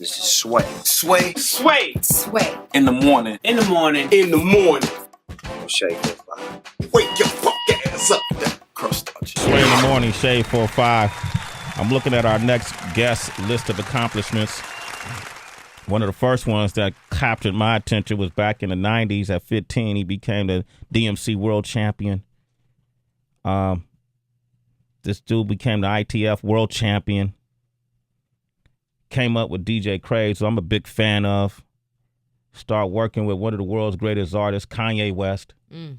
This is Sway. Sway. Sway. Sway. In the morning. In the morning. In the morning. Shade 45. Wake your fuck ass up. That cross touch. Sway in the morning, Shade 45. I'm looking at our next guest list of accomplishments. One of the first ones that captured my attention was back in the 90s. At 15, he became the DMC world champion. This dude became the ITF world champion. Came up with DJ Craze, who I'm a big fan of. Start working with one of the world's greatest artists, Kanye West.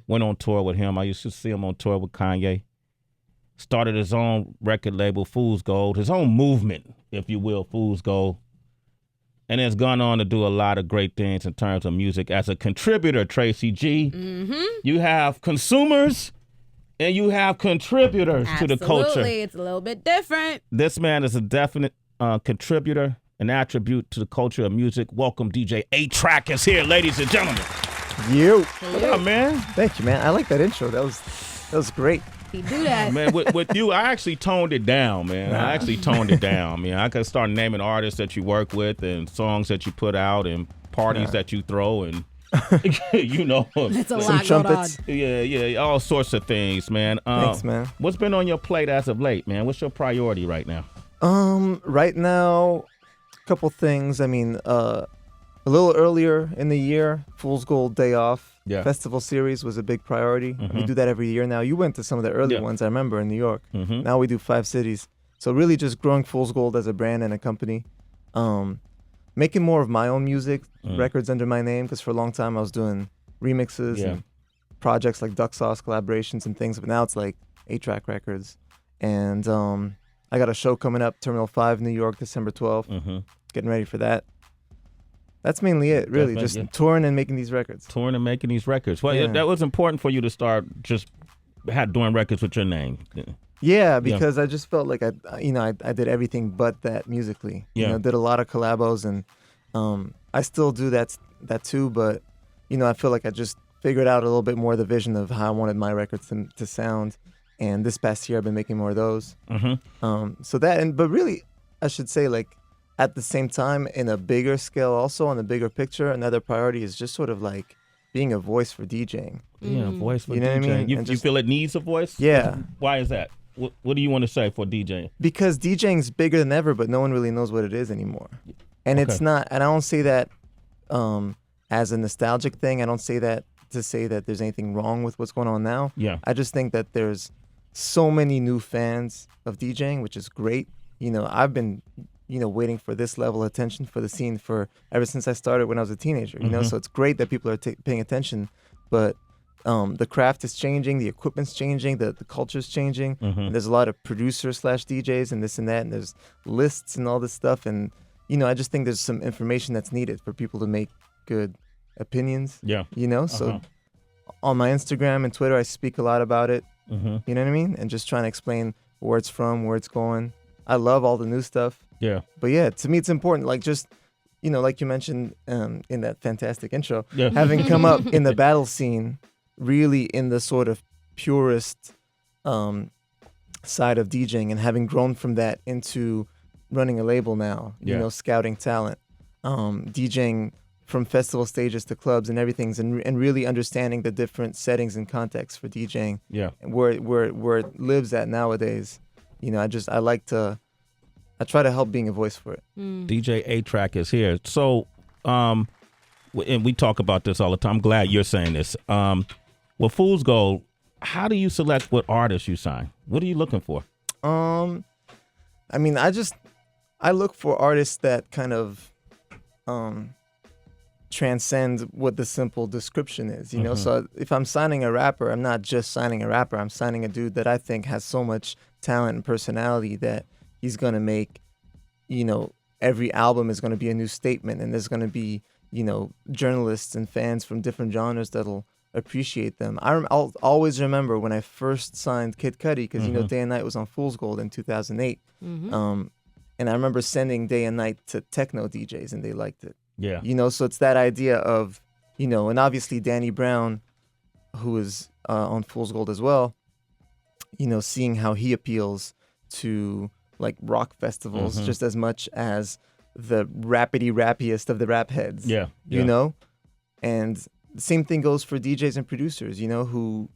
Went on tour with him. I used to see him on tour with Kanye. Started his own record label, Fool's Gold, his own movement, if you will, Fool's Gold. And has gone on to do a lot of great things in terms of music. As a contributor, Tracy G, you have consumers and you have contributors to the culture. Absolutely, it's a little bit different. This man is a definite contributor, an attribute to the culture of music. Welcome, DJ A-Trak is here, ladies and gentlemen. You. What up, man? Thank you, man. I like that intro. That was great. You do that. Man, with you, I actually toned it down, man. I actually toned it down. I mean, I could start naming artists that you work with and songs that you put out and parties that you throw and, you know. That's a Some lot trumpets. going on. Yeah, all sorts of things, man. Thanks, man. What's been on your plate as of late, man? What's your priority right now? Right now, a couple things. I mean, a little earlier in the year, Fool's Gold Day Off. Yeah. Festival series was a big priority. We do that every year now. You went to some of the early ones, I remember, in New York. Now we do 5 cities. So really just growing Fool's Gold as a brand and a company. Making more of my own music, records under my name, because for a long time I was doing remixes and projects like Duck Sauce collaborations and things. But now it's like A-Trak Records. And I got a show coming up, Terminal 5, New York, December 12th. Getting ready for that. That's mainly it, really. Just touring and making these records. Touring and making these records. Well, that was important for you to start just doing records with your name. Yeah, because I just felt like I did everything but that musically. Yeah. You know, did a lot of collabos, and I still do that too. But I feel like I just figured out a little bit more the vision of how I wanted my records to sound. And this past year, I've been making more of those. So that, but really, I should say, like, at the same time, in a bigger scale, also on the bigger picture, another priority is just sort of like being a voice for DJing. Yeah, a voice for You know DJing. what I mean? You, And you just- feel it needs a voice? Yeah. Why is that? What do you want to say for DJing? Because DJing's bigger than ever, but no one really knows what it is anymore. And it's not, and I don't say that as a nostalgic thing. I don't say that to say that there's anything wrong with what's going on now. Yeah. I just think that there's so many new fans of DJing, which is great. I've been, waiting for this level of attention for the scene ever since I started when I was a teenager, so it's great that people are paying attention, but the craft is changing, the equipment's changing, the culture's changing, and there's a lot of producers / DJs and this and that, and there's lists and all this stuff, and I just think there's some information that's needed for people to make good opinions. Yeah. So on my Instagram and Twitter, I speak a lot about it. You know what I mean? And just trying to explain where it's from, where it's going. I love all the new stuff. Yeah. But yeah, to me, it's important. Like just, like you mentioned in that fantastic intro, having come up in the battle scene, really in the sort of purest side of DJing, and having grown from that into running a label now, scouting talent, DJing from festival stages to clubs and everything, and really understanding the different settings and contexts for DJing. Yeah. Where it lives at nowadays. I try to help being a voice for it. DJ A-Trak is here. So, and we talk about this all the time. I'm glad you're saying this. With Fool's Gold, how do you select what artists you sign? What are you looking for? I mean, I look for artists that kind of transcend what the simple description is, So if I'm signing a rapper, I'm not just signing a rapper. I'm signing a dude that I think has so much talent and personality that he's going to make, every album is going to be a new statement, and there's going to be, journalists and fans from different genres that'll appreciate them. I'll always remember when I first signed Kid Cudi, because, Day and Night was on Fool's Gold in 2008. And I remember sending Day and Night to techno DJs, and they liked it. Yeah. So it's that idea of, and obviously Danny Brown, who is on Fool's Gold as well, seeing how he appeals to like rock festivals just as much as the rappiest of the rap heads. Yeah. You know? And the same thing goes for DJs and producers, you know, who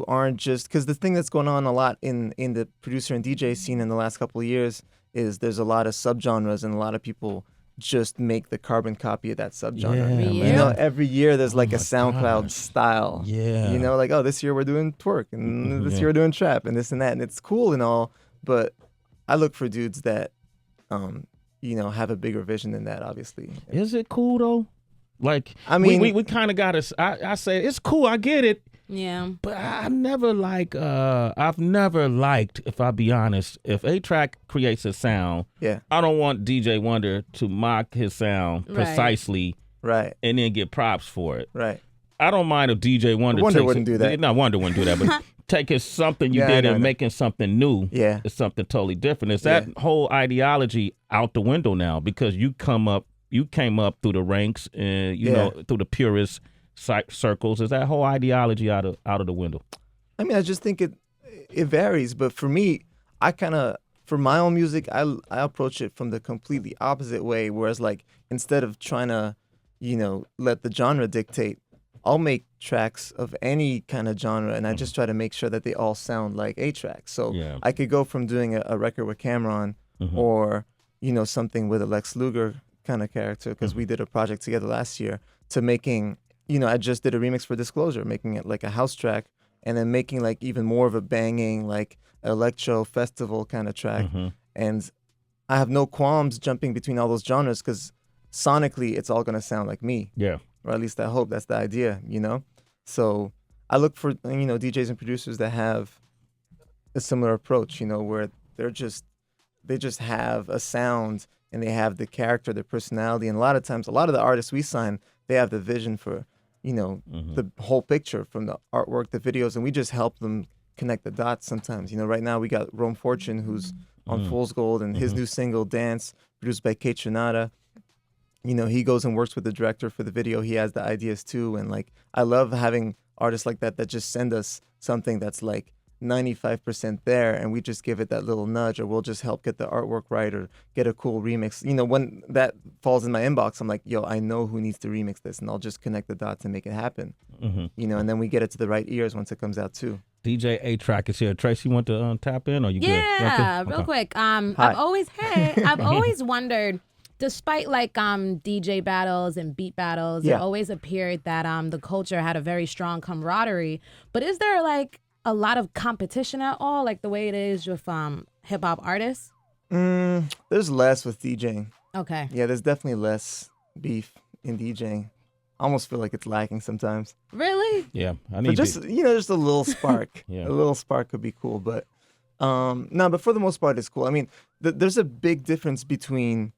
aren't just, because the thing that's going on a lot in the producer and DJ scene in the last couple of years is there's a lot of subgenres, and a lot of people just make the carbon copy of that subgenre. Yeah, you know, every year there's like a SoundCloud gosh. style. Yeah. You know, like, oh, this year we're doing twerk, and this year we're doing trap, and this and that, and it's cool and all, but I look for dudes that, you know, have a bigger vision than that, obviously. Is it cool though? Like, I mean, we kind of got to. I say it's cool. I get it. Yeah. But I've never liked, if I be honest, if A-Trak creates a sound, I don't want DJ Wonder to mock his sound precisely, right, and then get props for it. Right. I don't mind if DJ Wonder wouldn't do that. No, Wonder wouldn't do that, but take it something you did and making something new. Yeah. It's something totally different. Is that whole ideology out the window now? Because you came up through the ranks and you know, through the purist circles. Is that whole ideology out of the window? I mean, I just think it varies, but for me, I kind of, for my own music, I approach it from the completely opposite way, whereas like instead of trying to, you know, let the genre dictate, I'll make tracks of any kind of genre, and I just try to make sure that they all sound like A-Trak. So I could go from doing a record with Cameron or, you know, something with a Lex Luger kind of character, because we did a project together last year, to making, you know, I just did a remix for Disclosure, making it like a house track, and then making like even more of a banging, like electro festival kind of track. And I have no qualms jumping between all those genres, because sonically it's all going to sound like me. Yeah. Or at least I hope that's the idea, you know? So I look for, you know, DJs and producers that have a similar approach, you know, where they just have a sound, and they have the character, their personality. And a lot of times, a lot of the artists we sign, they have the vision for, you know, the whole picture, from the artwork, the videos, and we just help them connect the dots sometimes. You know, right now we got Rome Fortune, who's on Fool's Gold, and his new single, Dance, produced by Kate Trinata. You know, he goes and works with the director for the video. He has the ideas too. And like, I love having artists like that just send us something that's like 95% there, and we just give it that little nudge, or we'll just help get the artwork right, or get a cool remix. You know, when that falls in my inbox, I'm like, yo, I know who needs to remix this, and I'll just connect the dots and make it happen. You know, and then we get it to the right ears once it comes out too. DJ A-Trak is here. Tracy, you want to tap in, or you good? Yeah, real quick. I've always wondered, despite like DJ battles and beat battles, it always appeared that the culture had a very strong camaraderie. But is there like a lot of competition at all, like the way it is with hip hop artists? There's less with DJing. Okay. Yeah, there's definitely less beef in DJing. I almost feel like it's lacking sometimes. Really? Yeah, I need but just you know, just a little spark. A little spark could be cool, but no. But for the most part, it's cool. I mean, there's a big difference between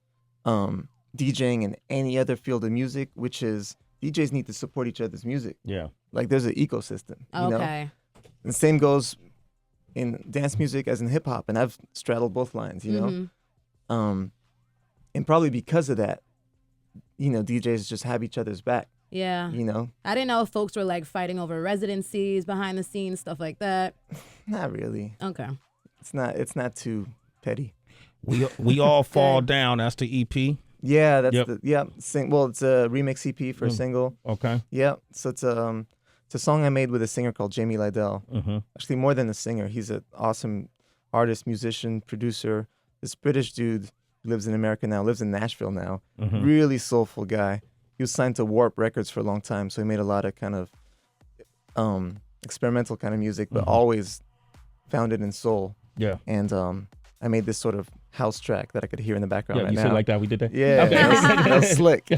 DJing and any other field of music, which is DJs need to support each other's music. Yeah, like there's an ecosystem. You know? And the same goes in dance music as in hip hop, and I've straddled both lines. You know, and probably because of that, you know, DJs just have each other's back. Yeah. You know? I didn't know if folks were like fighting over residencies behind the scenes, stuff like that. Not really. Okay. It's not too petty. We all fall down. That's the EP. Yeah, that's well, it's a remix EP for a single. Okay. Yeah. So it's a song I made with a singer called Jamie Lydell. Actually, more than a singer, he's an awesome artist, musician, producer. This British dude lives in America now, lives in Nashville now. Really soulful guy. He was signed to Warp Records for a long time, so he made a lot of kind of experimental kind of music, but always founded in soul. Yeah. And I made this sort of house track that I could hear in the background right now. You said like that? We did that? Yeah. Okay. That was slick.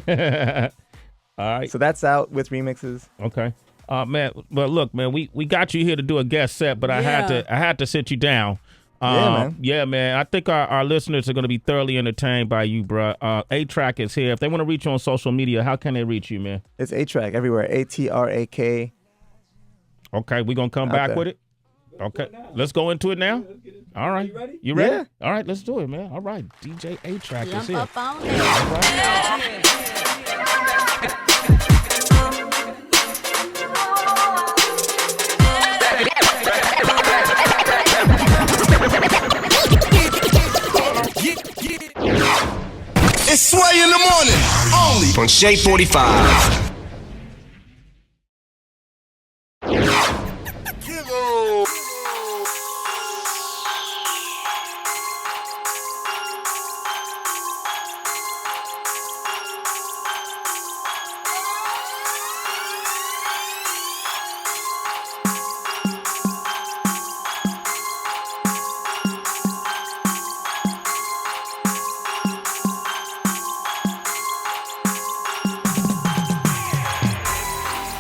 All right. So that's out with remixes. Okay. Man, but look, man, we got you here to do a guest set, but I had to sit you down. Yeah, man. I think our listeners are going to be thoroughly entertained by you, bro. A-Trak is here. If they want to reach you on social media, how can they reach you, man? It's A-Trak everywhere. A-T-R-A-K. Okay, we're going to come back with it? Okay, let's go into it now. All right. You ready? Yeah. All right, let's do it, man. All right, DJ A-Trak is here. Jump up on it. It's only on Shade 45.